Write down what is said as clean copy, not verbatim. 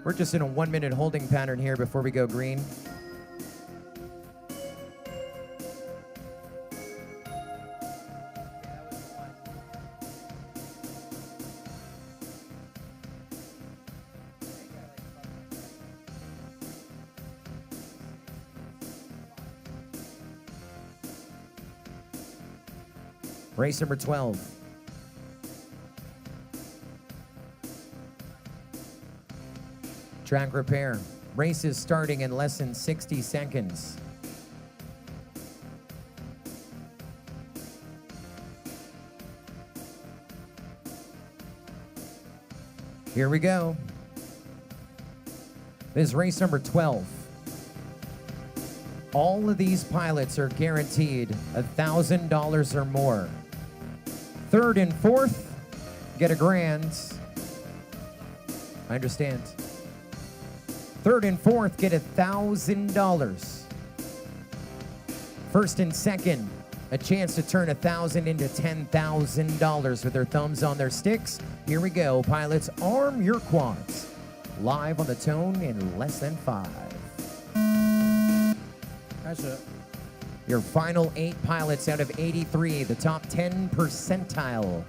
We're just in a 1-minute holding pattern here before we go green. Race number 12. Track repair. Race is starting in less than 60 seconds. Here we go. This is race number 12. All of these pilots are guaranteed $1,000 or more. Third and fourth, get a grand. I understand. Third and fourth, get $1,000. First and second, a chance to turn 1,000 into $10,000 with their thumbs on their sticks. Here we go, pilots, arm your quads. Live on the tone in less than 5. That's it. Your final 8 pilots out of 83, the top 10 percentile.